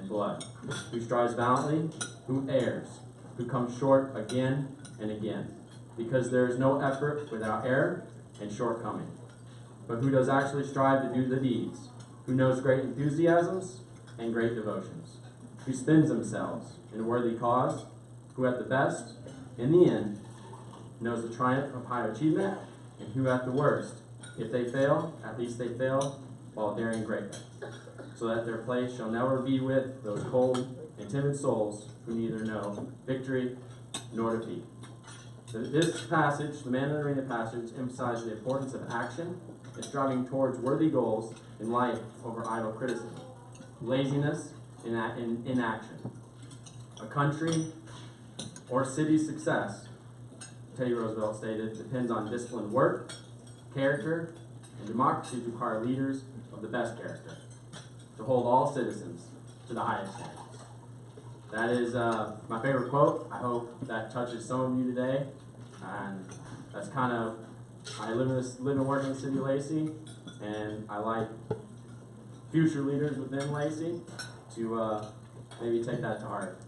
blood, who strives valiantly, who errs, who comes short again and again, because there is no effort without error and shortcoming, but who does actually strive to do the deeds, who knows great enthusiasms and great devotions, who spends themselves in a worthy cause, who at the best, in the end, knows the triumph of high achievement, and who at the worst, if they fail, at least they fail while daring greatly, so that their place shall never be with those cold and timid souls who neither know victory nor defeat. This passage, the Man in the Arena passage, emphasizes the importance of action and striving towards worthy goals in life over idle criticism, laziness in inaction. A country or city's success, Teddy Roosevelt stated, depends on disciplined work, character, and democracy to require leaders of the best character, to hold all citizens to the highest standards. That is my favorite quote. I hope that touches some of you today. And that's kind of, I live and work in the city of Lacey, and I like future leaders within Lacey to maybe take that to heart.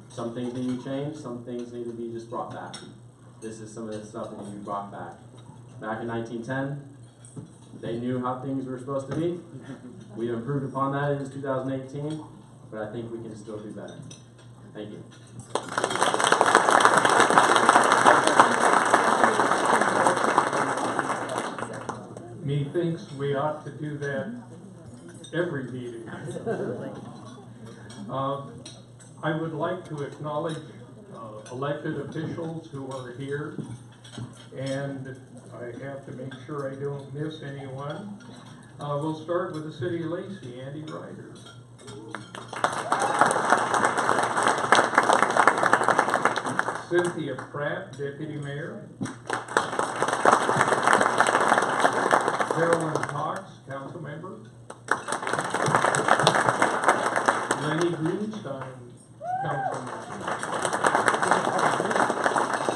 Some things need to be changed, some things need to be just brought back. This is some of the stuff that needs to be brought back. Back in 1910, they knew how things were supposed to be. We've improved upon that in 2018, but I think we can still do better. Thank you. Methinks we ought to do that every meeting. I would like to acknowledge elected officials who are here, and I have to make sure I don't miss anyone. We'll start with the City of Lacey, Andy Ryder. Cynthia Pratt, Deputy Mayor. Carolyn Cox, Council Member. Lenny Greenstein, Council Member.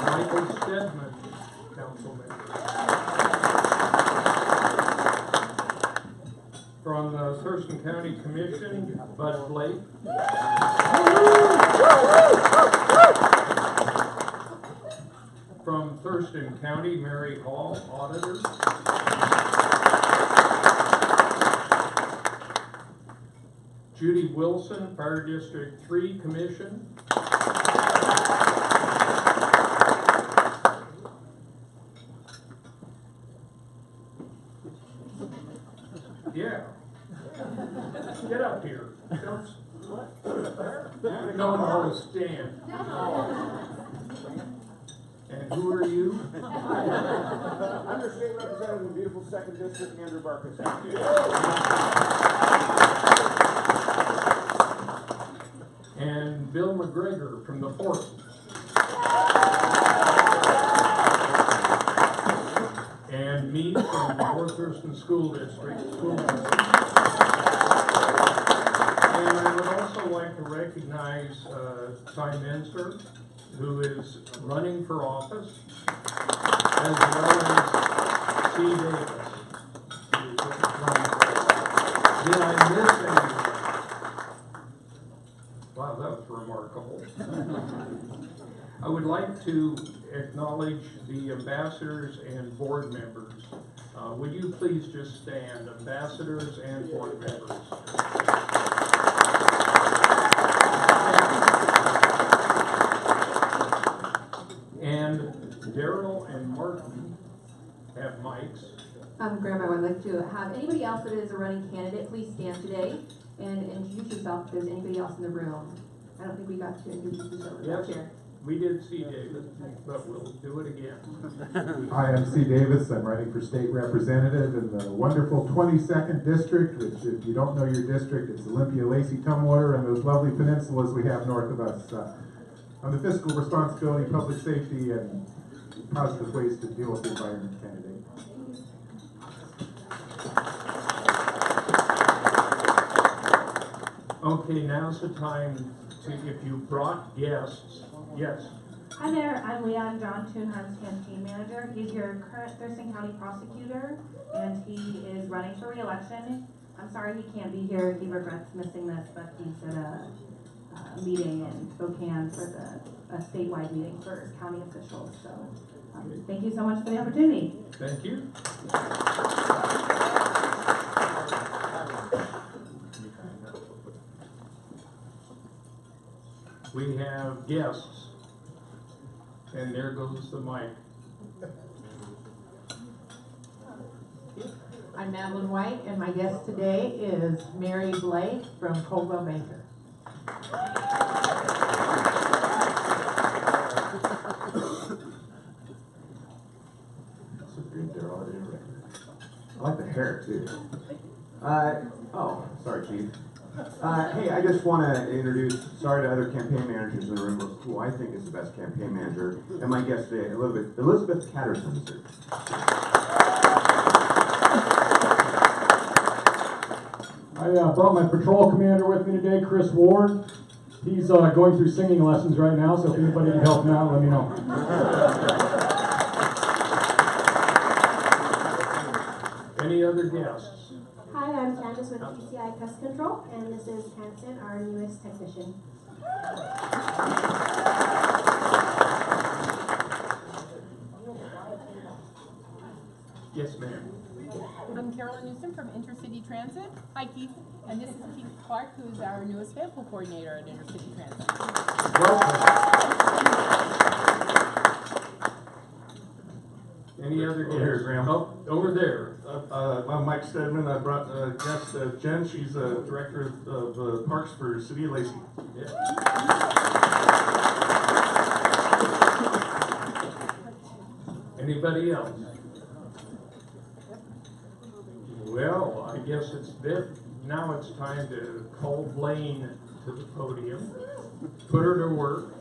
Michael Stedman, Council Member. From the Thurston County Commission, Bud Blake. From Thurston County, Mary Hall, Auditor. Judy Wilson, Fire District 3 Commission. Yeah. Get up here. No, stand. And who are you? I'm your state representative in the beautiful 2nd District, Andrew Barkus. And Bill McGregor from the 4th. And me from the North Thurston School District. And I would also like to recognize Ty Menzer, who is running for office, as well as T. Davis. Did I miss anyone? Wow, that was remarkable. I would like to acknowledge the ambassadors and board members. Would you please just stand, ambassadors and board members? And Daryl and Martin have mics. Grandma, I'd like to have anybody else that is a running candidate, please stand today and introduce yourself if there's anybody else in the room. I don't think we got to introduce yourself up here. We did see Davis, but we'll do it again. Hi, I'm C. Davis. I'm running for state representative in the wonderful 22nd District, which, if you don't know your district, it's Olympia, Lacey, Tumwater, and those lovely peninsulas we have north of us. On the fiscal responsibility, public safety, and positive ways to deal with the environment candidate. Okay, now's the time to, if you brought guests, yes. Hi there, I'm Leon John Toonhunt's campaign manager. He's your current Thurston County prosecutor, and he is running for re-election. I'm sorry he can't be here. He regrets missing this, but he's at a meeting in Spokane for a statewide meeting for county officials. So thank you so much for the opportunity. Thank you. We have guests, and there goes the mic. I'm Madeline White, and my guest today is Mary Blake from Coldwell Banker. I like the hair too. Sorry, Chief. Hey, I just want to introduce, sorry to other campaign managers in the room, but who I think is the best campaign manager, and my guest today, Elizabeth Catterson. Sir. I brought my patrol commander with me today, Chris Ward. He's going through singing lessons right now, so if anybody can help him out, let me know. Any other guests? Hi, I'm Candace with TCI Pest Control, and this is Hanson, our newest technician. Yes, ma'am. I'm Carolyn Newsom from Intercity Transit. Hi, Keith. And this is Keith Clark, who's our newest vehicle coordinator at Intercity Transit. Any other guests? Here, Graham. Oh, over there. I'm Mike Stedman. I brought guest Jen. She's director of parks for City of Lacey. Yeah. Anybody else? Well, I guess now it's time to call Blaine to the podium, put her to work.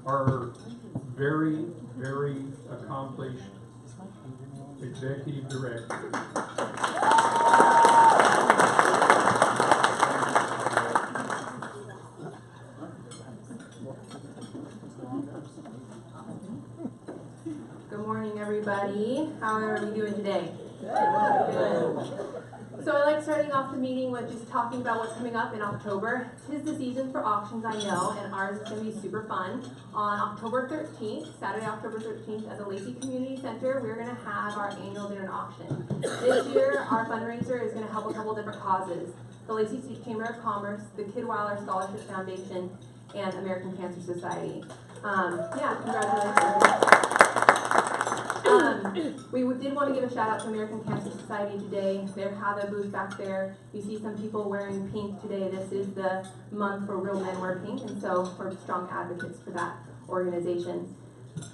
Our very, very accomplished executive director. Good morning, everybody. How are we doing today? Good. So I like starting off the meeting with just talking about what's coming up in October. 'Tis the season for auctions, I know, and ours is going to be super fun. On October 13th, Saturday, October 13th, at the Lacey Community Center, we're going to have our annual dinner auction. This year, our fundraiser is going to help a couple different causes. The Lacey State Chamber of Commerce, the Kidweiler Scholarship Foundation, and American Cancer Society. Congratulations. We did want to give a shout out to American Cancer Society today. They have a booth back there. You see some people wearing pink today. This is the month for Real Men Wear Pink, and so we're strong advocates for that organization.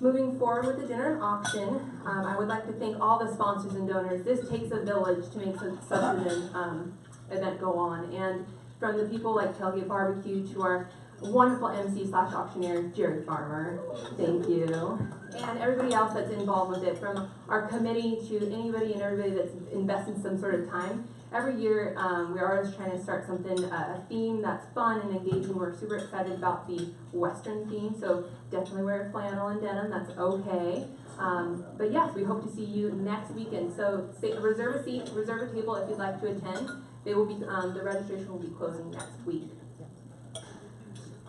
Moving forward with the dinner auction, I would like to thank all the sponsors and donors. This takes a village to make such an event go on, and from the people like Tailgate Barbecue to our wonderful MC/auctioneer, Jerry Farmer, thank you, and everybody else that's involved with it, from our committee to anybody and everybody that's invested some sort of time. Every year, we are always trying to start something, a theme that's fun and engaging. We're super excited about the Western theme, so definitely wear flannel and denim, that's okay. But yes, we hope to see you next weekend, so reserve a seat, reserve a table if you'd like to attend. They will be, the registration will be closing next week.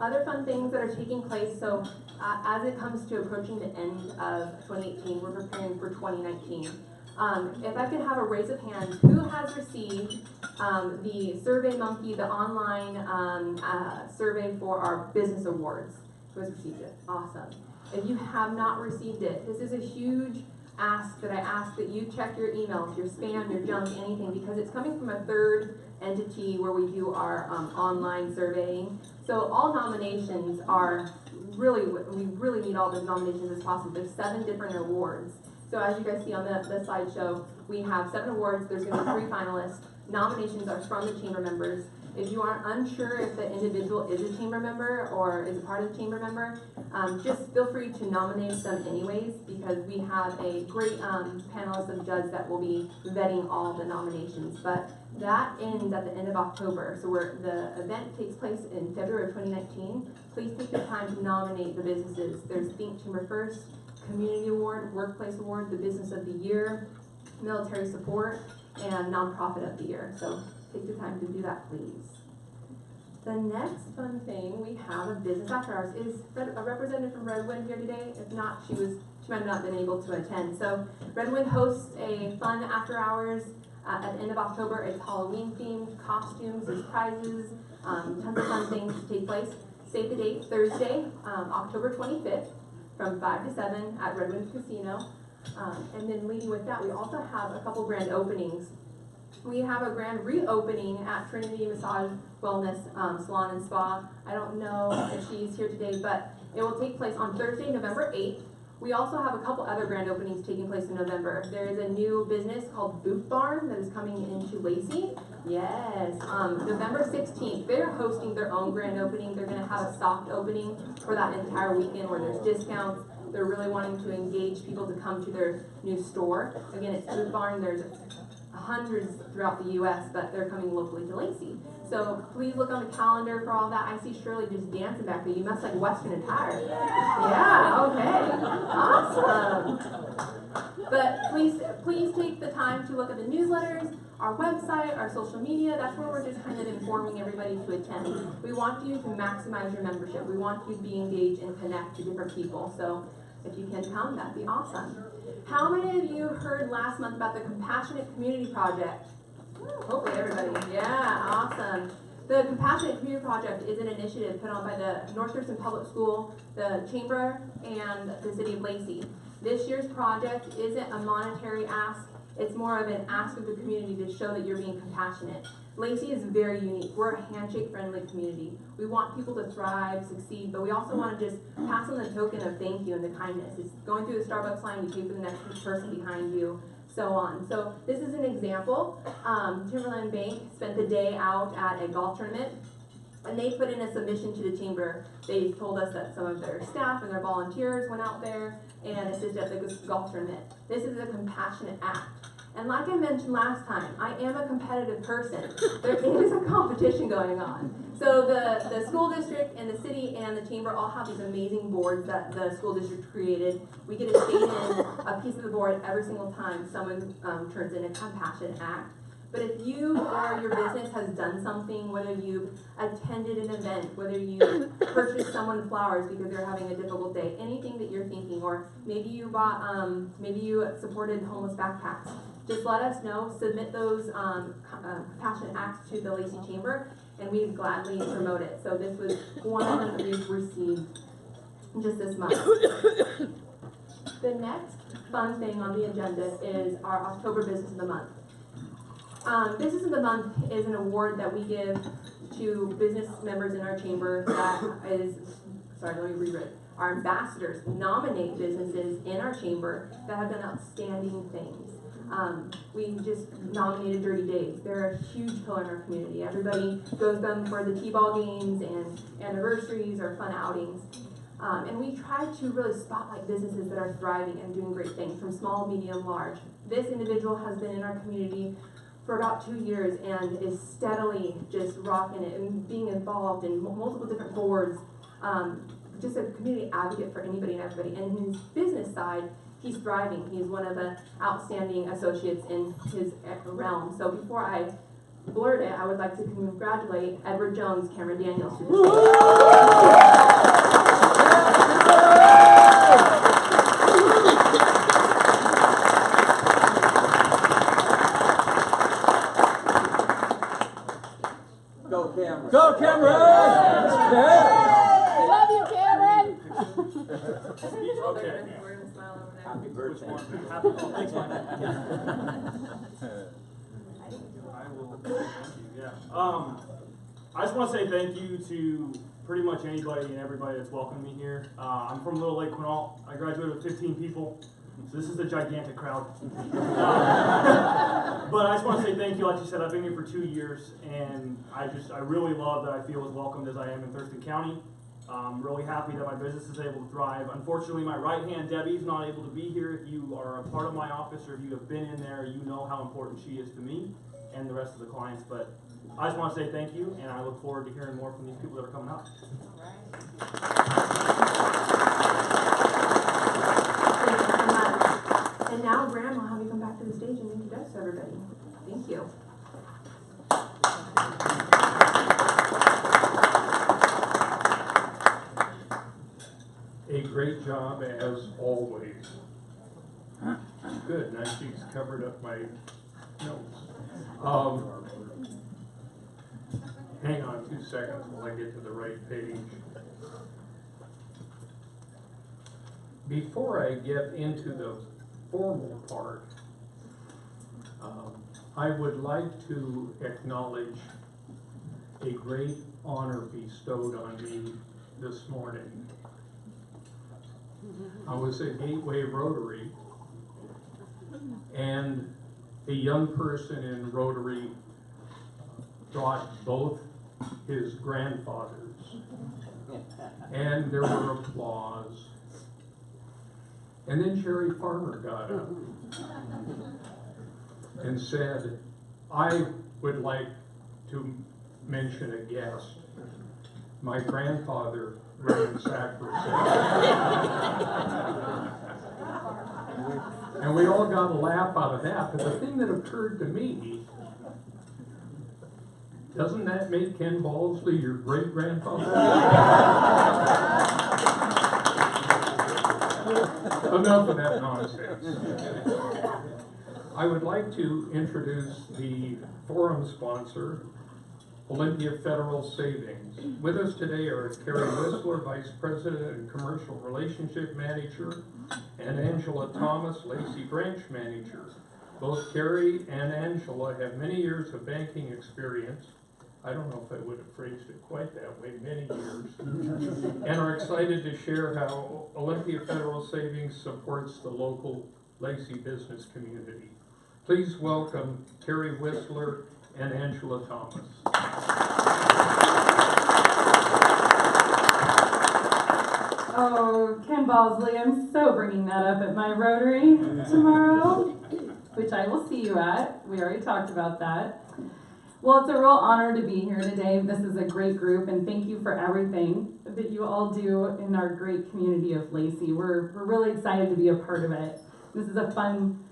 Other fun things that are taking place, so as it comes to approaching the end of 2018, we're preparing for 2019. If I could have a raise of hands, who has received the Survey Monkey, the online survey for our business awards? Who has received it? Awesome. If you have not received it, this is a huge ask that I ask that you check your emails, your spam, your junk, anything, because it's coming from a third entity where we do our online surveying. So all nominations are really, we really need all the nominations as possible. There's 7 different awards. So as you guys see on the slideshow, we have 7 awards. There's going to be 3 finalists. Nominations are from the chamber members. If you are unsure if the individual is a chamber member or is a part of the chamber member, just feel free to nominate them anyways, because we have a great panelist of judges that will be vetting all the nominations. But that ends at the end of October, so the event takes place in February of 2019. Please take the time to nominate the businesses. There's Think Chamber First, Community Award, Workplace Award, the Business of the Year, Military Support, and Nonprofit of the Year. So take the time to do that, please. The next fun thing we have a business after hours. Is a representative from Redwood here today? If not, she might have not been able to attend. So Redwood hosts a fun after hours at the end of October. It's Halloween themed, costumes, there's prizes, tons of fun things to take place. Save the date, Thursday, October 25th from 5 to 7 at Redwood Casino. And then leading with that, we also have a couple grand openings. We have a grand reopening at Trinity Massage Wellness Salon and Spa. I don't know if she's here today, but it will take place on Thursday, November 8th. We also have a couple other grand openings taking place in November. There is a new business called Boot Barn that is coming into Lacey. Yes, November 16th, they're hosting their own grand opening. They're gonna have a soft opening for that entire weekend where there's discounts. They're really wanting to engage people to come to their new store. Again, it's Boot Barn. There's hundreds throughout the U.S., but they're coming locally to Lacey. So please look on the calendar for all that. I see Shirley just dancing back there. You must like Western attire. Yeah, okay. Awesome. But please take the time to look at the newsletters, our website, our social media. That's where we're just kind of informing everybody to attend. We want you to maximize your membership. We want you to be engaged and connect to different people. So if you can come, that'd be awesome. How many of you heard last month about the Compassionate Community Project? Hopefully everybody. Yeah, awesome. The Compassionate Community Project is an initiative put on by the North Thurston Public School, the Chamber, and the City of Lacey. This year's project isn't a monetary ask. It's more of an ask of the community to show that you're being compassionate. Lacey is very unique. We're a handshake-friendly community. We want people to thrive, succeed, but we also want to just pass on the token of thank you and the kindness. It's going through the Starbucks line, you pay for the next person behind you, so on. So this is an example. Timberland Bank spent the day out at a golf tournament, and they put in a submission to the chamber. They told us that some of their staff and their volunteers went out there and assisted at the golf tournament. This is a compassionate act. And like I mentioned last time, I am a competitive person. There is a competition going on. So the school district and the city and the chamber all have these amazing boards that the school district created. We get to state in a piece of the board every single time someone turns in a compassion act. But if you or your business has done something, whether you've attended an event, whether you purchased someone flowers because they're having a difficult day, anything that you're thinking, or maybe you bought, maybe you supported homeless backpacks, just let us know. Submit those compassionate acts to the Lacey Chamber, and we gladly promote it. So this was one of them that we've received just this month. The next fun thing on the agenda is our October Business of the Month. Business of the Month is an award that we give to business members in our chamber that is, sorry, let me reread it. Our ambassadors nominate businesses in our chamber that have done outstanding things. We just nominated Dirty Days. They're a huge pillar in our community. Everybody goes them for the T-ball games and anniversaries or fun outings. And we try to really spotlight businesses that are thriving and doing great things, from small, medium, large. This individual has been in our community for about 2 years and is steadily just rocking it and being involved in multiple different boards. Just a community advocate for anybody and everybody. And in his business side, he's thriving. He's one of the outstanding associates in his realm. So before I blurt it, I would like to congratulate Edward Jones, Cameron Daniels, to the Go Cameron! Go Cameron! Yeah. Love you, Cameron! Okay. Happy birthday. Happy birthday. I will, thank you, yeah. I just want to say thank you to pretty much anybody and everybody that's welcomed me here. I'm from Little Lake Quinault. I graduated with 15 people, so this is a gigantic crowd. But I just want to say thank you. Like you said, I've been here for 2 years, and I really love that I feel as welcomed as I am in Thurston County. I'm really happy that my business is able to thrive. Unfortunately, my right hand, Debbie, is not able to be here. If you are a part of my office or if you have been in there, you know how important she is to me and the rest of the clients. But I just want to say thank you, and I look forward to hearing more from these people that are coming up. And now Graham will have you come back to the stage and introduce everybody. Thank you. A great job as always. Good, now she's covered up my notes. Hang on 2 seconds while I get to the right page. Before I get into the formal part, I would like to acknowledge a great honor bestowed on me this morning. I was at Gateway Rotary, and a young person in Rotary brought both his grandfathers, and there were applause. And then Sherry Farmer got up and said, I would like to mention a guest. My grandfather reigned sacrosanct. And we all got a laugh out of that, but the thing that occurred to me, doesn't that make Ken Ballsley your great-grandfather? Enough of that nonsense. I would like to introduce the forum sponsor, Olympia Federal Savings. With us today are Carrie Whistler, Vice President and Commercial Relationship Manager, and Angela Thomas, Lacey Branch Manager. Both Carrie and Angela have many years of banking experience. I don't know if I would have phrased it quite that way, many years, and are excited to share how Olympia Federal Savings supports the local Lacey business community. Please welcome Carrie Whistler and Angela Thomas. Oh, Ken Ballsley, I'm so bringing that up at my Rotary tomorrow, which I will see you at. We already talked about that. Well, it's a real honor to be here today. This is a great group, and thank you for everything that you all do in our great community of Lacey. We're really excited to be a part of it. This is a fun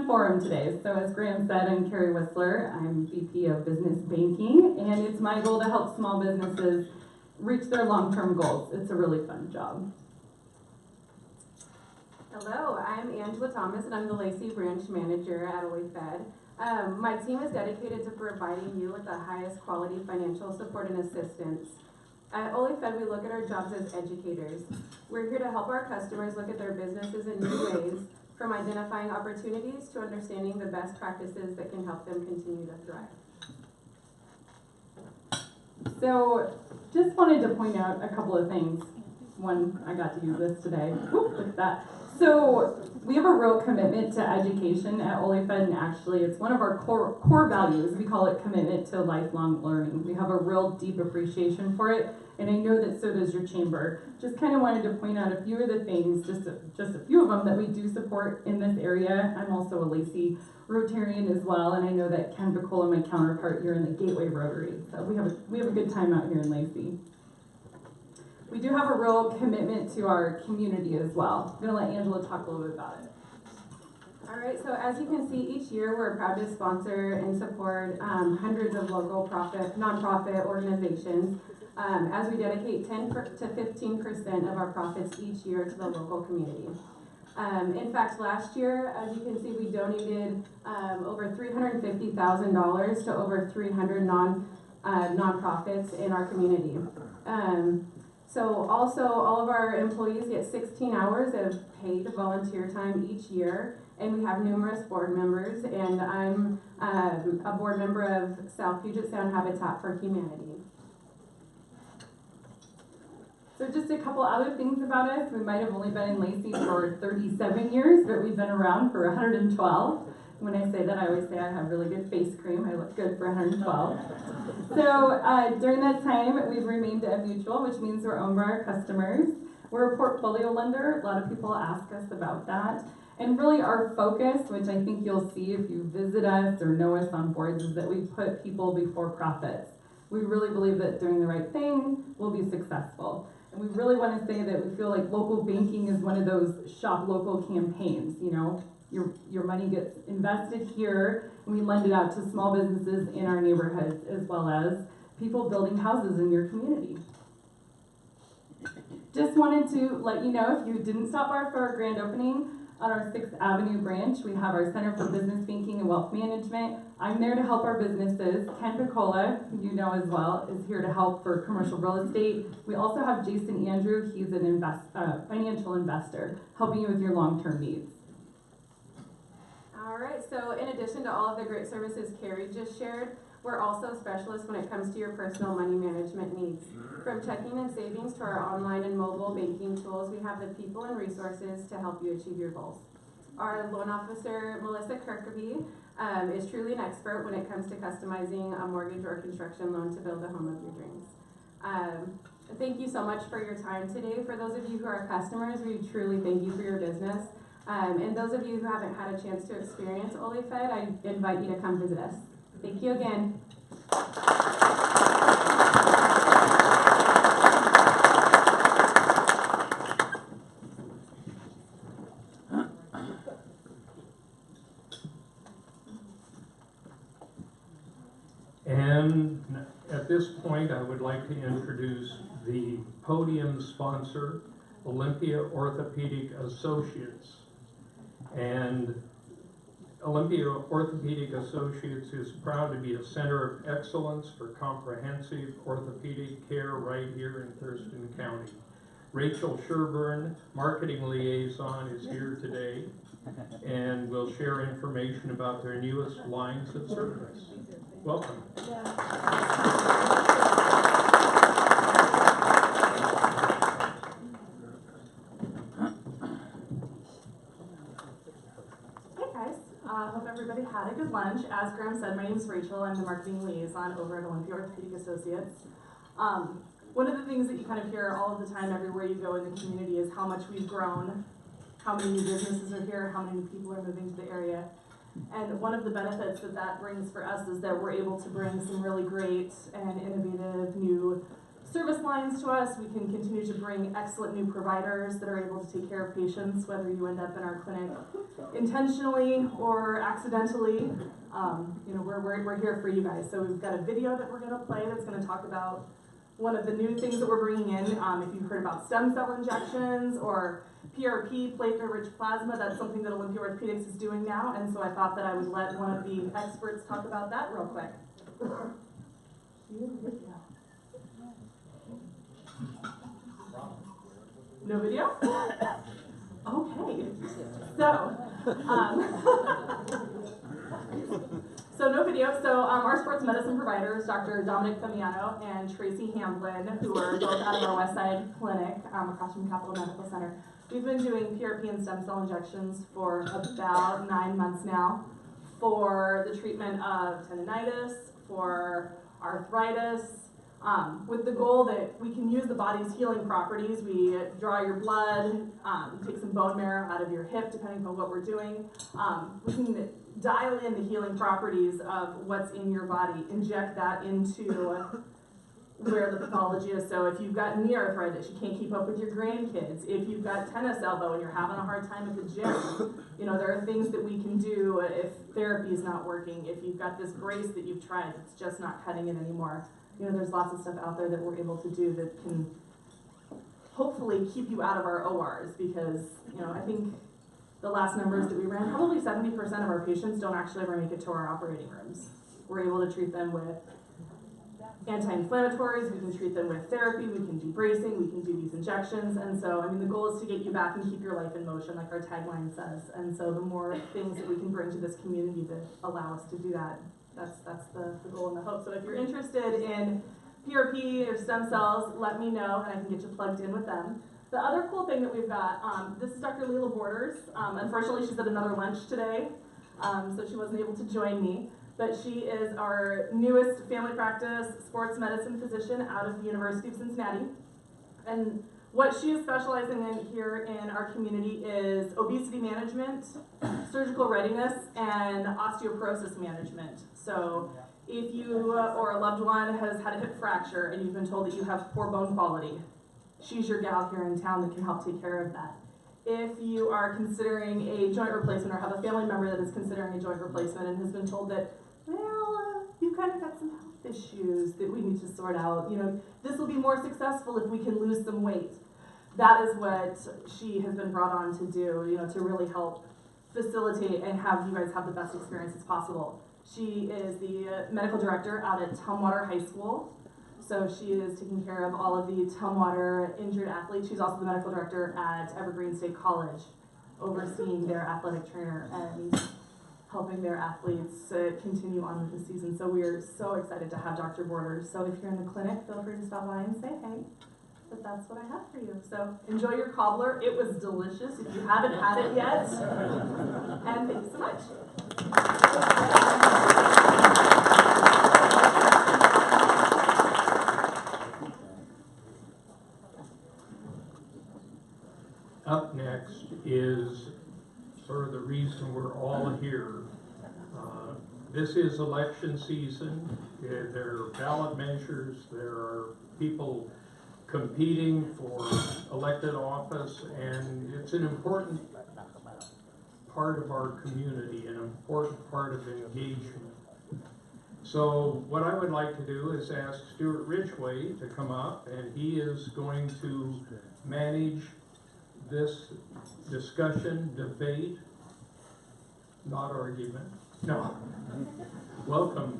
forum today. So as Graham said, I'm Carrie Whistler. I'm VP of Business Banking, and it's my goal to help small businesses reach their long-term goals. It's a really fun job. Hello, I'm Angela Thomas, and I'm the Lacey Branch Manager at OlyFed. My team is dedicated to providing you with the highest quality financial support and assistance. At OlyFed, we look at our jobs as educators. We're here to help our customers look at their businesses in new ways, from identifying opportunities to understanding the best practices that can help them continue to thrive. So just wanted to point out a couple of things. One, I got to use this today. Whoop, look at that. So we have a real commitment to education at OlyFed, and actually it's one of our core values. We call it commitment to lifelong learning. We have a real deep appreciation for it, and I know that so does your chamber. Just kind of wanted to point out a few of the things, just a few of them that we do support in this area. I'm also a Lacey Rotarian as well, and I know that Ken Bicola, my counterpart here in the Gateway Rotary. So we have a good time out here in Lacey. We do have a real commitment to our community as well. I'm gonna let Angela talk a little bit about it. All right, so as you can see, each year we're proud to sponsor and support hundreds of local nonprofit organizations as we dedicate 10 to 15% of our profits each year to the local community. In fact, last year, as you can see, we donated over $350,000 to over 300 nonprofits in our community. So also, all of our employees get 16 hours of paid volunteer time each year, and we have numerous board members, and I'm a board member of South Puget Sound Habitat for Humanity. So just a couple other things about us. We might have only been in Lacey for 37 years, but we've been around for 112. When I say that, I always say I have really good face cream. I look good for 112. So during that time, we've remained a mutual, which means we're owned by our customers. We're a portfolio lender. A lot of people ask us about that. And really our focus, which I think you'll see if you visit us or know us on boards, is that we put people before profits. We really believe that doing the right thing will be successful. And we really want to say that we feel like local banking is one of those shop local campaigns, you know. Your money gets invested here, and we lend it out to small businesses in our neighborhoods, as well as people building houses in your community. Just wanted to let you know, if you didn't stop by for our grand opening on our 6th Avenue branch, we have our Center for Business Banking and Wealth Management. I'm there to help our businesses. Ken Piccola, who you know as well, is here to help for commercial real estate. We also have Jason Andrew. He's an financial investor, helping you with your long-term needs. All right, so in addition to all of the great services Carrie just shared, we're also specialists when it comes to your personal money management needs. From checking and savings to our online and mobile banking tools, we have the people and resources to help you achieve your goals. Our loan officer, Melissa Kirkaby, is truly an expert when it comes to customizing a mortgage or construction loan to build the home of your dreams. Thank you so much for your time today. For those of you who are customers, we truly thank you for your business. And those of you who haven't had a chance to experience OliFed, I invite you to come visit us. Thank you again. And at this point, I would like to introduce the podium sponsor, Olympia Orthopedic Associates. And Olympia Orthopedic Associates is proud to be a center of excellence for comprehensive orthopedic care right here in Thurston County. Rachel Sherburne, marketing liaison, is here today and will share information about their newest lines of service. Welcome. Hope everybody had a good lunch. As Graham said, my name is Rachel. I'm the marketing liaison over at Olympia Orthopedic Associates. One of the things that you kind of hear all of the time everywhere you go in the community is how much we've grown, how many new businesses are here, how many people are moving to the area. And one of the benefits that that brings for us is that we're able to bring some really great and innovative new service lines to us. We can continue to bring excellent new providers that are able to take care of patients, whether you end up in our clinic intentionally or accidentally. We're here for you guys. So we've got a video that we're going to play that's going to talk about one of the new things that we're bringing in. If you've heard about stem cell injections or PRP, platelet-rich plasma, that's something that Olympia Orthopedics is doing now. And so I thought that I would let one of the experts talk about that real quick. No video? Okay. So no video. So our sports medicine providers, Dr. Dominic Famiano and Tracy Hamblin, who are both out of our West Side clinic across from Capital Medical Center. We've been doing PRP and stem cell injections for about 9 months now for the treatment of tendinitis, for arthritis, with the goal that we can use the body's healing properties. We draw your blood, take some bone marrow out of your hip, depending on what we're doing. We can dial in the healing properties of what's in your body, inject that into where the pathology is. So if you've got knee arthritis, you can't keep up with your grandkids. If you've got tennis elbow and you're having a hard time at the gym, there are things that we can do if therapy is not working. If you've got this brace that you've tried, it's just not cutting it anymore. There's lots of stuff out there that we're able to do that can hopefully keep you out of our ORs, because, I think the last numbers that we ran, probably 70% of our patients don't actually ever make it to our operating rooms. We're able to treat them with anti-inflammatories, we can treat them with therapy, we can do bracing, we can do these injections, and so, the goal is to get you back and keep your life in motion, like our tagline says, and so the more things that we can bring to this community that allow us to do that, that's the goal and the hope. So if you're interested in PRP or stem cells, let me know and I can get you plugged in with them. The other cool thing that we've got, this is Dr. Leila Borders. Unfortunately, she's at another lunch today, so she wasn't able to join me. But she is our newest family practice sports medicine physician out of the University of Cincinnati. And what she is specializing in here in our community is obesity management, surgical readiness, and osteoporosis management. So if you or a loved one has had a hip fracture and you've been told that you have poor bone quality, she's your gal here in town that can help take care of that. if you are considering a joint replacement or have a family member that is considering a joint replacement and has been told that, well, you've kind of got some health issues that we need to sort out, you know, this will be more successful if we can lose some weight. That is what she has been brought on to do, you know, to really help facilitate and have you guys have the best experiences possible. She is the medical director out at Tumwater High School. So she is taking care of all of the Tumwater injured athletes. She's also the medical director at Evergreen State College, overseeing their athletic trainer and helping their athletes continue on with the season. So we are so excited to have Dr. Borders. So if you're in the clinic, feel free to stop by and say hey. But that's what I have for you. So enjoy your cobbler. It was delicious if you haven't had it yet. And thanks so much. Up next is sort of the reason we're all here. This is election season. There are ballot measures. There are people competing for elected office, and it's an important part of our community, an important part of engagement. So what I would like to do is ask Stuart Ridgway to come up, and he is going to manage this discussion, debate, not argument. No. Welcome.